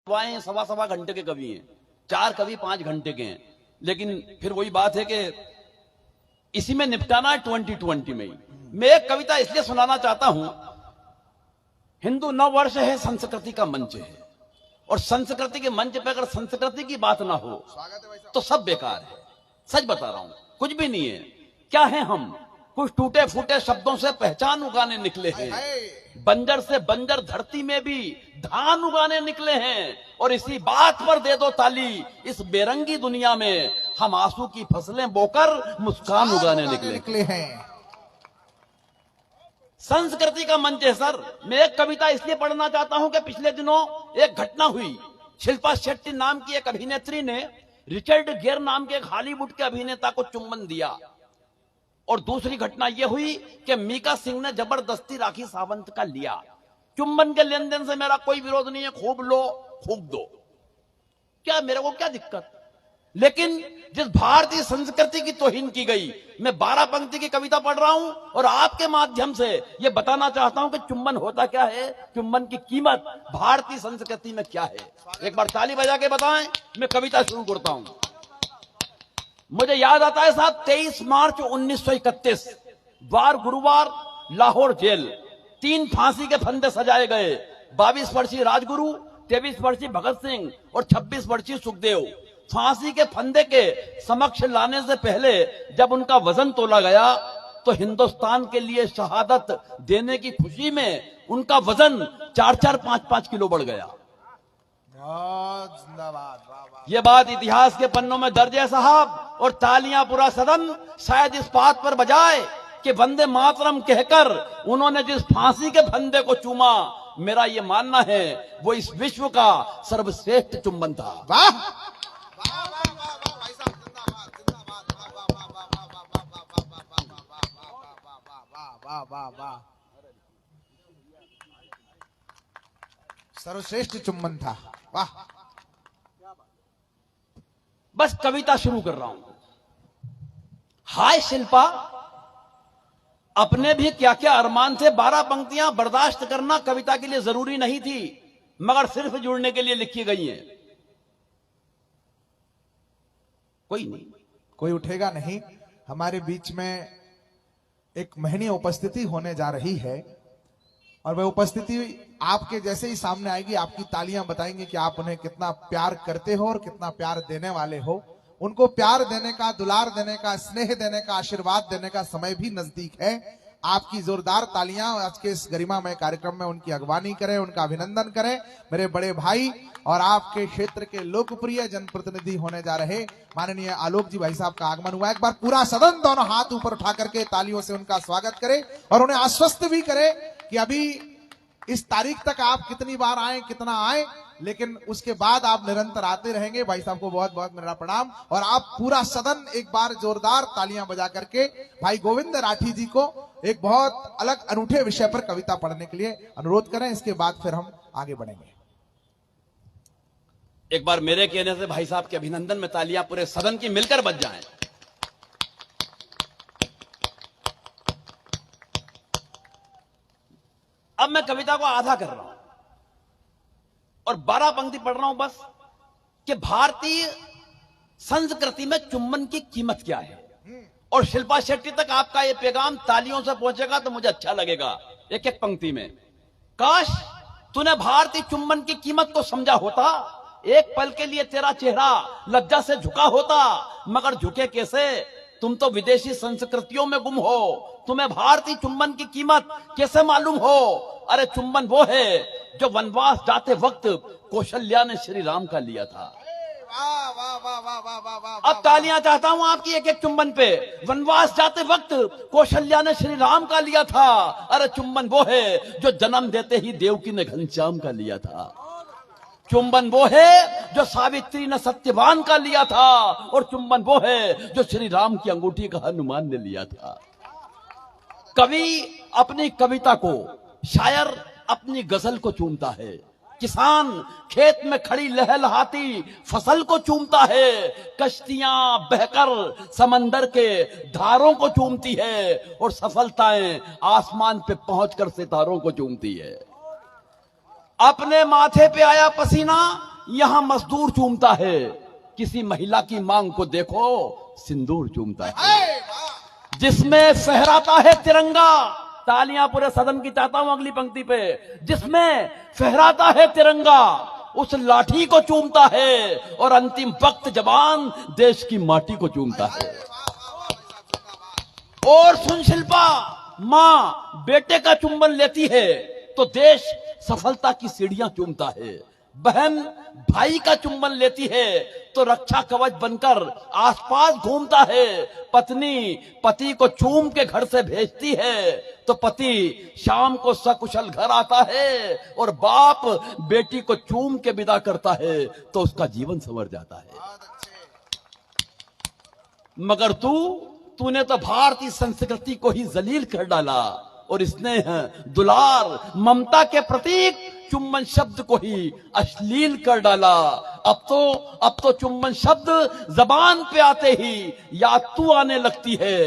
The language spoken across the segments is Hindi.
सवा सवा घंटे के कवि हैं, 4 कवि 5 घंटे के हैं, लेकिन फिर वही बात है कि इसी में निपटाना है 2020 में ही। मैं एक कविता इसलिए सुनाना चाहता हूं, हिंदू नववर्ष है, संस्कृति का मंच है, और संस्कृति के मंच पे अगर संस्कृति की बात ना हो तो सब बेकार है। सच बता रहा हूं, कुछ भी नहीं है। क्या है हम? कुछ टूटे फूटे शब्दों से पहचान उगाने निकले हैं, बंजर से बंजर धरती में भी धान उगाने निकले हैं, और इसी बात पर दे दो ताली, इस बेरंगी दुनिया में हम आंसू की फसलें बोकर मुस्कान उगाने निकले हैं। संस्कृति का मंच है सर। मैं एक कविता इसलिए पढ़ना चाहता हूं कि पिछले दिनों एक घटना हुई। शिल्पा शेट्टी नाम की एक अभिनेत्री ने रिचर्ड गियर नाम के एक हॉलीवुड के अभिनेता को चुम्बन दिया, और दूसरी घटना यह हुई कि मीका सिंह ने जबरदस्ती राखी सावंत का लिया। चुम्बन के लेन देन से मेरा कोई विरोध नहीं है, खूब लो खूब दो, क्या मेरे को क्या दिक्कत। लेकिन जिस भारतीय संस्कृति की तौहीन की गई, मैं 12 पंक्ति की कविता पढ़ रहा हूं और आपके माध्यम से यह बताना चाहता हूं कि चुम्बन होता क्या है, चुम्बन की कीमत भारतीय संस्कृति में क्या है। एक बार ताली बजा के बताएं, मैं कविता शुरू करता हूं। मुझे याद आता है साहब, 23 मार्च 1931 वार गुरुवार, लाहौर जेल, 3 फांसी के फंदे सजाए गए। 22 वर्षीय राजगुरु, 23 वर्षीय भगत सिंह और 26 वर्षीय सुखदेव। फांसी के फंदे के समक्ष लाने से पहले जब उनका वजन तोला गया तो हिंदुस्तान के लिए शहादत देने की खुशी में उनका वजन 4-4, 5-5 किलो बढ़ गया। यह बात इतिहास के पन्नों में दर्ज है साहब, और तालियां पूरा सदन शायद इस बात पर बजाए कि वंदे मातरम कहकर उन्होंने जिस फांसी के फंदे को चूमा, मेरा यह मानना है वो इस विश्व का सर्वश्रेष्ठ चुंबन था। वाह वाह वाह वाह, सर्वश्रेष्ठ चुम्बन था। वाह। बस कविता शुरू कर रहा हूं। हाय शिल्पा, अपने भी क्या क्या अरमान थे। 12 पंक्तियां बर्दाश्त करना कविता के लिए जरूरी नहीं थी, मगर सिर्फ जुड़ने के लिए लिखी गई हैं। कोई नहीं, कोई उठेगा नहीं। हमारे बीच में एक महनीय उपस्थिति होने जा रही है, और वह उपस्थिति आपके जैसे ही सामने आएगी, आपकी तालियां बताएंगे कि आप उन्हें कितना प्यार करते हो और कितना प्यार देने वाले हो। उनको प्यार देने का, दुलार देने का, स्नेह देने का, आशीर्वाद देने का समय भी नजदीक है। आपकी जोरदार तालियां आज के इस गरिमामय कार्यक्रम में उनकी अगवानी करें, उनका अभिनंदन करें। मेरे बड़े भाई और आपके क्षेत्र के लोकप्रिय जनप्रतिनिधि होने जा रहे माननीय आलोक जी भाई साहब का आगमन हुआ। एक बार पूरा सदन दोनों हाथ ऊपर उठा करके तालियों से उनका स्वागत करे और उन्हें आश्वस्त भी करे कि अभी इस तारीख तक आप कितनी बार आए, कितना आए, लेकिन उसके बाद आप निरंतर आते रहेंगे। भाई साहब को बहुत बहुत मेरा प्रणाम। और आप पूरा सदन एक बार जोरदार तालियां बजा करके भाई गोविंद राठी जी को एक बहुत अलग अनूठे विषय पर कविता पढ़ने के लिए अनुरोध करें। इसके बाद फिर हम आगे बढ़ेंगे। एक बार मेरे कहने से भाई साहब के अभिनंदन में तालियां पूरे सदन की मिलकर बज जाएं। अब मैं कविता को आधा कर रहा हूं और 12 पंक्ति पढ़ रहा हूं बस, कि भारतीय संस्कृति में चुम्बन की कीमत क्या है। और शिल्पा शेट्टी तक आपका यह पैगाम तालियों से पहुंचेगा तो मुझे अच्छा लगेगा। एक एक पंक्ति में, काश तूने भारतीय चुम्बन की कीमत को समझा होता, एक पल के लिए तेरा चेहरा लज्जा से झुका होता, मगर झुके कैसे, तुम तो विदेशी संस्कृतियों में गुम हो, तुम्हें भारतीय चुम्बन की कीमत कैसे मालूम हो। अरे चुम्बन वो है जो वनवास जाते वक्त कौशल्या ने श्री राम का लिया था। अब तालियां चाहता हूं आपकी एक एक चुम्बन पे। वनवास जाते वक्त कौशल्या ने श्री राम का लिया था। अरे चुम्बन वो है जो जन्म देते ही देवकी ने घनश्याम का लिया था। चुंबन वो है जो सावित्री ने सत्यवान का लिया था, और चुंबन वो है जो श्री राम की अंगूठी का हनुमान ने लिया था। कवि अपनी कविता को, शायर अपनी गजल को चूमता है, किसान खेत में खड़ी लहलहाती फसल को चूमता है, कश्तियां बहकर समंदर के धारों को चूमती है, और सफलताएं आसमान पे पहुंचकर सितारों को चूमती है। अपने माथे पे आया पसीना यहां मजदूर चूमता है, किसी महिला की मांग को देखो सिंदूर चूमता है। जिसमें फहराता है तिरंगा, तालियां पूरे सदन की चाहता हूं अगली पंक्ति पे, जिसमें फहराता है तिरंगा उस लाठी को चूमता है और अंतिम वक्त जवान देश की माटी को चूमता है। और सुन शिल्पा, मां बेटे का चुंबन लेती है तो देश सफलता की सीढ़ियां चूमता है, बहन भाई का चुंबन लेती है तो रक्षा कवच बनकर आसपास घूमता है, पत्नी पति को चूम के घर से भेजती है तो पति शाम को सकुशल घर आता है, और बाप बेटी को चूम के विदा करता है तो उसका जीवन संवर जाता है। मगर तूने तो भारतीय संस्कृति को ही जलील कर डाला और स्नेह दुलार ममता के प्रतीक चुम्बन शब्द को ही अश्लील कर डाला। अब तो चुम्बन शब्द जबान पे आते ही याद तू आने लगती है,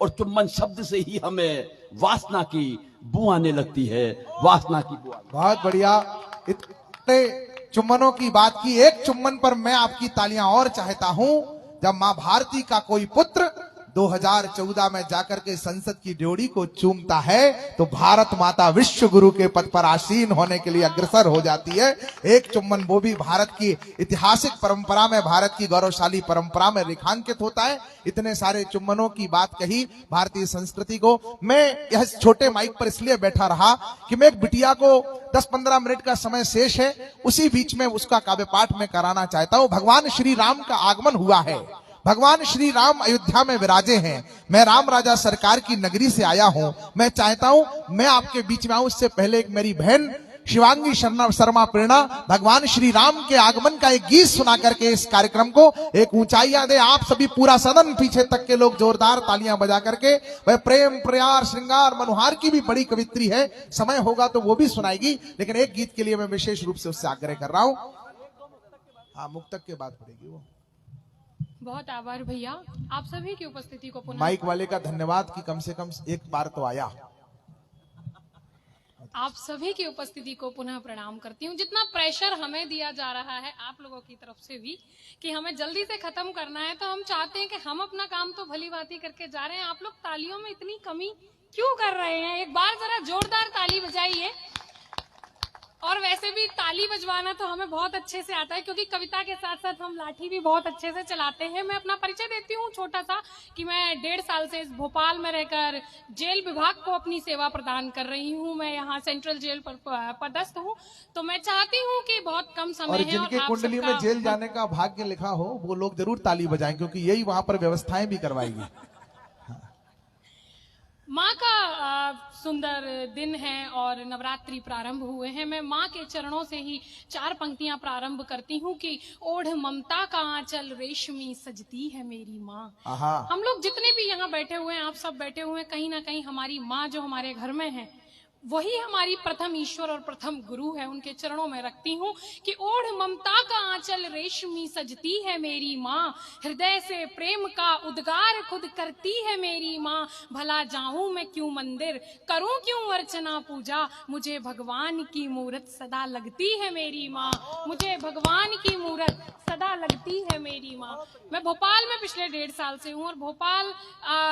और चुम्बन शब्द से ही हमें वासना की बू आने लगती है, वासना की बू। बहुत बढ़िया, इतने चुम्बनों की बात की, एक चुम्बन पर मैं आपकी तालियां और चाहता हूं। जब मां भारती का कोई पुत्र 2014 में जाकर के संसद की ड्योढ़ी को चूमता है तो भारत माता विश्व गुरु के पद पर आसीन होने के लिए अग्रसर हो जाती है। एक चुम्बन वो भी भारत की ऐतिहासिक परंपरा में, भारत की गौरवशाली परंपरा में रेखांकित होता है। इतने सारे चुम्बनों की बात कही भारतीय संस्कृति को। मैं यह छोटे माइक पर इसलिए बैठा रहा कि मैं एक बिटिया को 10-15 मिनट का समय शेष है, उसी बीच में उसका काव्य पाठ में कराना चाहता हूं। भगवान श्री राम का आगमन हुआ है, भगवान श्री राम अयोध्या में विराजे हैं। मैं राम राजा सरकार की नगरी से आया हूं। मैं चाहता हूं मैं आपके बीच में आऊं, उससे पहले एक मेरी बहन शिवांगी शर्मा प्रेरणा भगवान श्री राम के आगमन का एक गीत सुना करके इस कार्यक्रम को एक ऊंचाइयां दे। आप सभी पूरा सदन पीछे तक के लोग जोरदार तालियां बजा करके, वह प्रेम प्यार श्रृंगार मनोहार की भी बड़ी कवित्री है, समय होगा तो वो भी सुनाएगी, लेकिन एक गीत के लिए मैं विशेष रूप से उससे आग्रह कर रहा हूं। हाँ, मुक्तक के बाद पड़ेगी वो। बहुत आभार भैया, आप सभी की उपस्थिति को पुनः, माइक वाले का धन्यवाद कि कम से कम एक बार तो आया। आप सभी की उपस्थिति को पुनः प्रणाम करती हूँ। जितना प्रेशर हमें दिया जा रहा है आप लोगों की तरफ से भी कि हमें जल्दी से खत्म करना है, तो हम चाहते हैं कि हम अपना काम तो भली भांति करके जा रहे हैं, आप लोग तालियों में इतनी कमी क्यों कर रहे हैं? एक बार जरा जोरदार ताली बजाइए। और वैसे भी ताली बजवाना तो हमें बहुत अच्छे से आता है, क्योंकि कविता के साथ साथ हम लाठी भी बहुत अच्छे से चलाते हैं। मैं अपना परिचय देती हूँ छोटा सा, कि मैं 1.5 साल से इस भोपाल में रहकर जेल विभाग को अपनी सेवा प्रदान कर रही हूँ। मैं यहाँ सेंट्रल जेल पर पदस्थ हूँ, तो मैं चाहती हूँ कि बहुत कम समय और है जिनके और कुंडली में जेल जाने का भाग्य लिखा हो वो लोग जरूर ताली बजाएं, क्योंकि यही वहां पर व्यवस्थाएं भी करवाएगी। माँ का सुंदर दिन है और नवरात्रि प्रारंभ हुए हैं। मैं माँ के चरणों से ही 4 पंक्तियां प्रारंभ करती हूँ कि ओढ़ ममता का आंचल रेशमी सजती है मेरी माँ। हम लोग जितने भी यहाँ बैठे हुए हैं, आप सब बैठे हुए हैं, कहीं ना कहीं हमारी माँ जो हमारे घर में है वही हमारी प्रथम ईश्वर और प्रथम गुरु है। उनके चरणों में रखती हूँ कि ओढ़ ममता का आंचल रेशमी सजती है मेरी माँ, हृदय से प्रेम का उद्गार खुद करती है मेरी माँ। भला जाऊं मैं क्यों मंदिर, करूं क्यों अर्चना पूजा, मुझे भगवान की मूरत सदा लगती है मेरी माँ, मुझे भगवान की मूरत सदा लगती है मेरी माँ। मैं भोपाल में पिछले 1.5 साल से हूँ, और भोपाल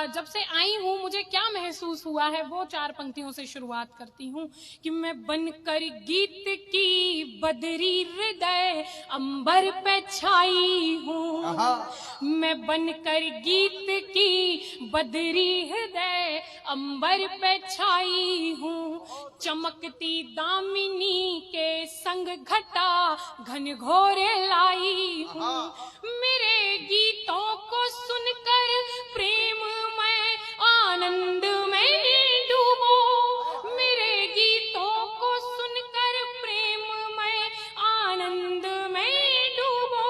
जब से आई हूँ मुझे क्या महसूस हुआ है वो 4 पंक्तियों से शुरुआत करती हूँ कि मैं बनकर गीत की बदरी हृदय अंबर पे छाई हूँ, मैं बनकर गीत की बदरी हृदय अंबर पे छाई हूँ, चमकती दामिनी के संग घटा घनघोर लाई हूँ, मेरे गीतों को सुनकर प्रेम में आनंद में डूबो, मेरे गीतों को सुनकर प्रेम में आनंद में डूबो,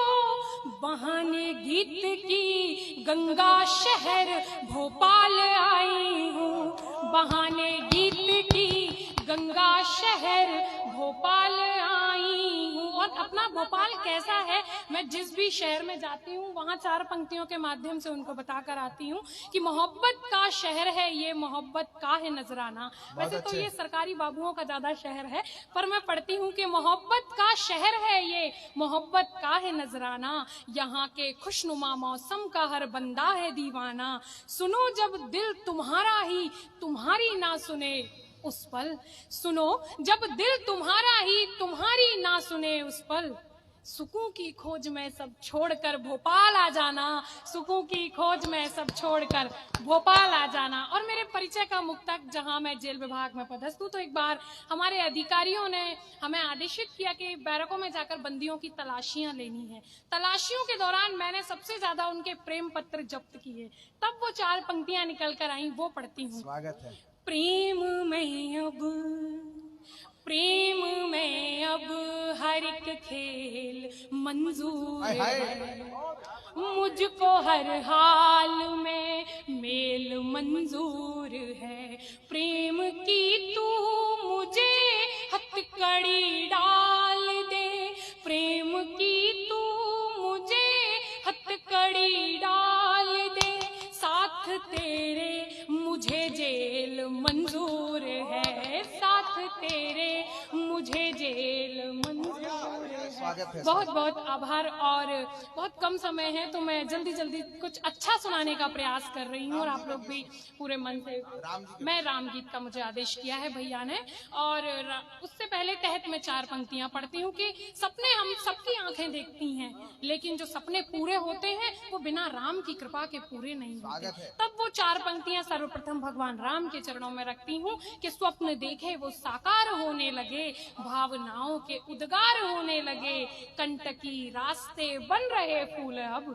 बहाने गीत की गंगा शहर भोपाल आई हूँ, बहाने गीत की गंगा शहर भोपाल आई हूँ। और अपना भोपाल कैसा है, मैं जिस भी शहर में जाती हूँ वहाँ 4 पंक्तियों के माध्यम से उनको बताकर आती हूँ कि मोहब्बत का शहर है ये, मोहब्बत का है नजराना। वैसे तो ये सरकारी बाबुओं का ज्यादा शहर है, पर मैं पढ़ती हूँ कि मोहब्बत का शहर है ये, मोहब्बत का है नजराना। यहाँ के खुशनुमा मौसम का हर बंदा है दीवाना। सुनो जब दिल तुम्हारा ही तुम्हारी ना सुने उस पल, सुनो जब दिल तुम्हारा ही तुम्हारी ना सुने उस पल, सुकून की खोज में सब छोड़कर भोपाल आ जाना, सुकून की खोज में सब छोड़कर भोपाल आ जाना। और मेरे परिचय का मुक्तक, जहां मैं जेल विभाग में पदस्थ हूं, तो एक बार हमारे अधिकारियों ने हमें आदेशित किया कि बैरकों में जाकर बंदियों की तलाशियां लेनी है। तलाशियों के दौरान मैंने सबसे ज्यादा उनके प्रेम पत्र जब्त किए। तब वो 4 पंक्तियां निकल कर आई, वो पढ़ती हूँ। स्वागत है। प्रेम में अब हर एक खेल मंजूर है, मुझको हर हाल में मेल मंजूर है। प्रेम की तू मुझे हथकड़ी डाल दे, प्रेम की तू मुझे हथकड़ी डाल दे, साथ तेरे मुझे जेल मंजूर है, साथ तेरे मुझे जेल मंजूर है। स्वागत है। बहुत बहुत आभार। और बहुत कम समय है तो मैं जल्दी जल्दी कुछ अच्छा सुनाने का प्रयास कर रही हूँ, और आप लोग भी पूरे मन से। मैं रामगीत का मुझे आदेश किया है भैया ने, और उससे पहले तहत में 4 पंक्तियां पढ़ती हूँ कि सपने हम सबकी आंखें देखती हैं, लेकिन जो सपने पूरे होते हैं वो बिना राम की कृपा के पूरे नहीं होते। तब वो 4 पंक्तियां सर्वप्रथम भगवान राम के चरणों में रखती हूँ कि स्वप्न देखे वो साकार होने लगे, भावनाओं के उद्गार होने लगे, कंटकी रास्ते बन रहे फूल अब,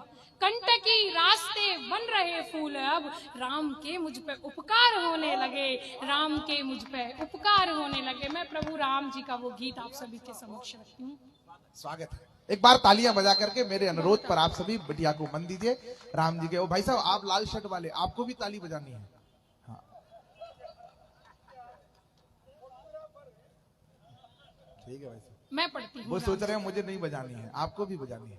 कंटकी रास्ते बन रहे फूल अब, राम के मुझ पे उपकार होने लगे, राम के मुझ पे उपकार होने लगे। मैं प्रभु राम जी का वो गीत आप सभी के समक्ष रखती हूँ। स्वागत है। एक बार तालियां बजा करके मेरे अनुरोध पर आप सभी बिटिया को मन दीजिए राम जी के। ओ भाई साहब, आप लाल शर्ट वाले, आपको भी ताली बजानी है। हाँ, ठीक है भाई साहब। मैं पढ़ती हूँ। वो सोच रहे हैं मुझे नहीं बजानी है, आपको भी बजानी है।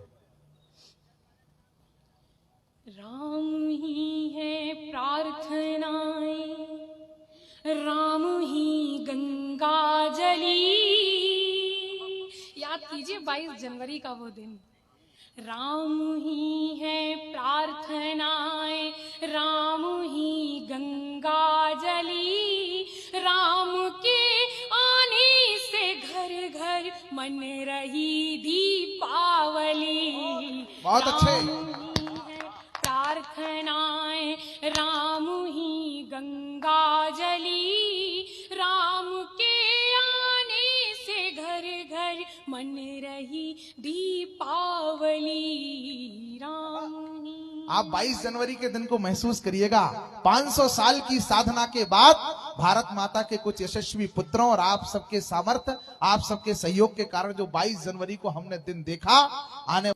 राम ही है प्रार्थनाएं, राम ही गंगा जली। याद कीजिए 22 जनवरी का वो दिन। राम ही है प्रार्थनाएं, राम ही गंगा जली, राम के आने से घर घर मन रही दीपावली। बहुत अच्छे। राम ही है प्रार्थनाएं, राम ही गंगा जली, राम के आने से घर घर मन रही दीपावली। राम ही। आप 22 जनवरी के दिन को महसूस करिएगा। 500 साल की साधना के बाद भारत माता के कुछ यशस्वी पुत्रों और आप सबके सामर्थ्य, आप सबके सहयोग के कारण जो 22 जनवरी को हमने दिन देखा, आने